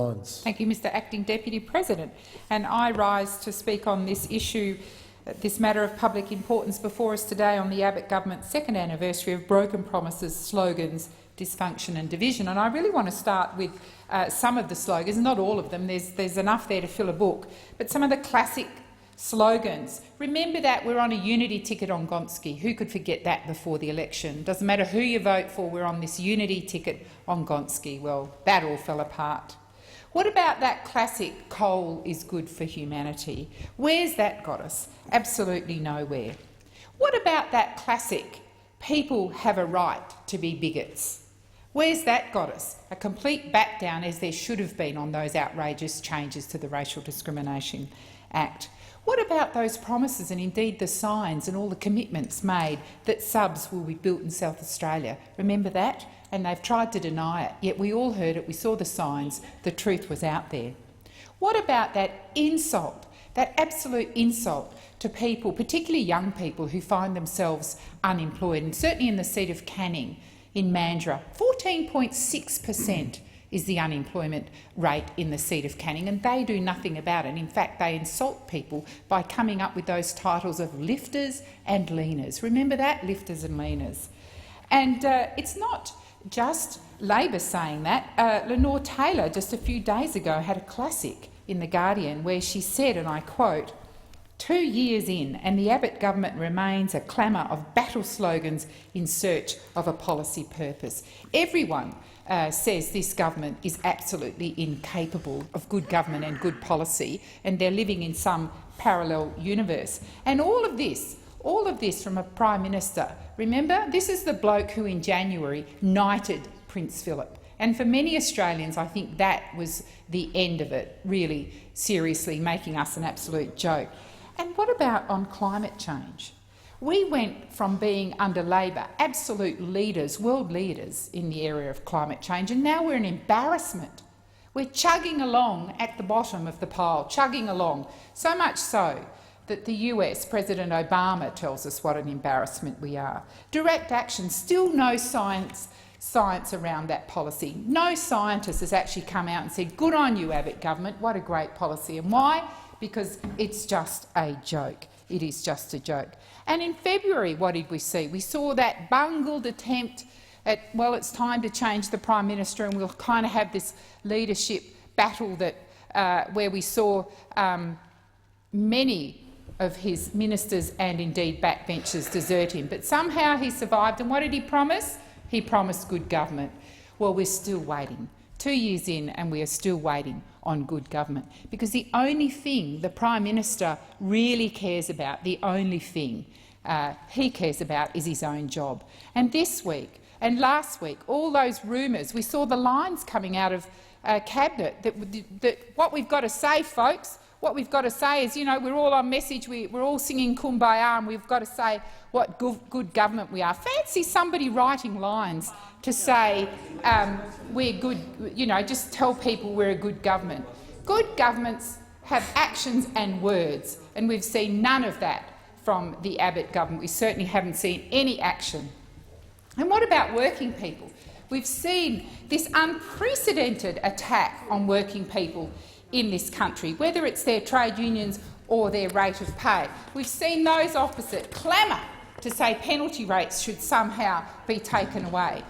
Lyons. Thank you, Mr Acting Deputy President. And I rise to speak on this issue, this matter of public importance before us today on the Abbott Government's second anniversary of broken promises, slogans, dysfunction and division. And I really want to start with some of the slogans, not all of them. There's enough there to fill a book, but some of the classic slogans. Remember that we're on a unity ticket on Gonski. Who could forget that before the election? Doesn't matter who you vote for, we're on this unity ticket on Gonski. Well, that all fell apart. What about that classic coal is good for humanity? Where's that got us? Absolutely nowhere. What about that classic people have a right to be bigots? Where's that got us? A complete back down, as there should have been, on those outrageous changes to the Racial Discrimination Act. What about those promises and indeed the signs and all the commitments made that subs will be built in South Australia? Remember that? And they've tried to deny it, yet we all heard it, we saw the signs, the truth was out there. What about that insult, that absolute insult to people, particularly young people who find themselves unemployed, and certainly in the seat of Canning in Mandurah, 14.6% is the unemployment rate in the seat of Canning, and they do nothing about it. In fact, they insult people by coming up with those titles of lifters and leaners. Remember that? Lifters and leaners. And it's not just Labor saying that. Lenore Taylor just a few days ago had a classic in The Guardian where she said, and I quote, "2 years in and the Abbott government remains a clamour of battle slogans in search of a policy purpose." Everyone says this government is absolutely incapable of good government and good policy, and they're living in some parallel universe. And all of this from a Prime Minister. Remember, this is the bloke who in January knighted Prince Philip. And for many Australians, I think that was the end of it, really seriously making us an absolute joke. And what about on climate change? We went from being, under Labor, absolute leaders, world leaders in the area of climate change, and now we're an embarrassment. We're chugging along at the bottom of the pile, chugging along, so much so that the US, President Obama, tells us what an embarrassment we are. Direct action, still no science around that policy. No scientist has actually come out and said, good on you, Abbott government, what a great policy. And why? Because it's just a joke. It is just a joke. And in February, what did we see? We saw that bungled attempt at, well, it's time to change the Prime Minister, and we'll kind of have this leadership battle that where we saw many of his ministers and indeed backbenchers desert him. But somehow he survived, and what did he promise? He promised good government. Well, we're still waiting. 2 years in and we are still waiting on good government, because the only thing the Prime Minister really cares about, the only thing he cares about is his own job. And this week and last week, all those rumours, we saw the lines coming out of Cabinet that what we've got to say, folks, what we've got to say is, you know, we're all on message, we're all singing Kumbaya, and we've got to say what good government we are. Fancy somebody writing lines to say we're good, you know, just tell people we're a good government. Good governments have actions and words, and we've seen none of that from the Abbott government. We certainly haven't seen any action. And what about working people? We've seen this unprecedented attack on working people in this country, whether it's their trade unions or their rate of pay. We've seen those opposite clamour to say penalty rates should somehow be taken away.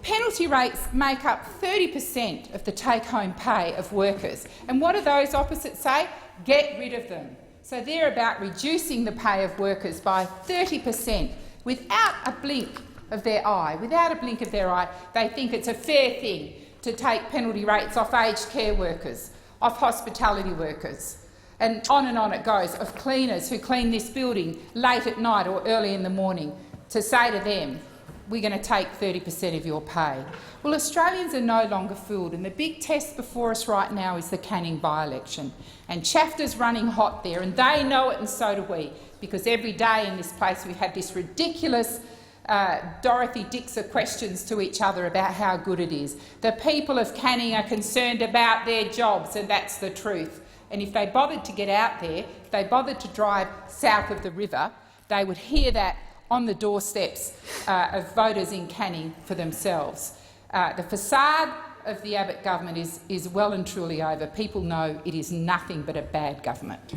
Penalty rates make up 30% of the take-home pay of workers. And what do those opposite say? Get rid of them. So they're about reducing the pay of workers by 30% without a blink of their eye. Without a blink of their eye, they think it's a fair thing to take penalty rates off aged care workers, off hospitality workers, and on it goes, of cleaners who clean this building late at night or early in the morning, to say to them, we're going to take 30% of your pay. Well, Australians are no longer fooled, and the big test before us right now is the Canning by-election. And chapter's running hot there, and they know it and so do we, because every day in this place we have this ridiculous Dorothy Dixer questions to each other about how good it is. The people of Canning are concerned about their jobs, and that's the truth. And if they bothered to get out there, if they bothered to drive south of the river, they would hear that on the doorsteps of voters in Canning for themselves. The facade of the Abbott government is well and truly over. People know it is nothing but a bad government.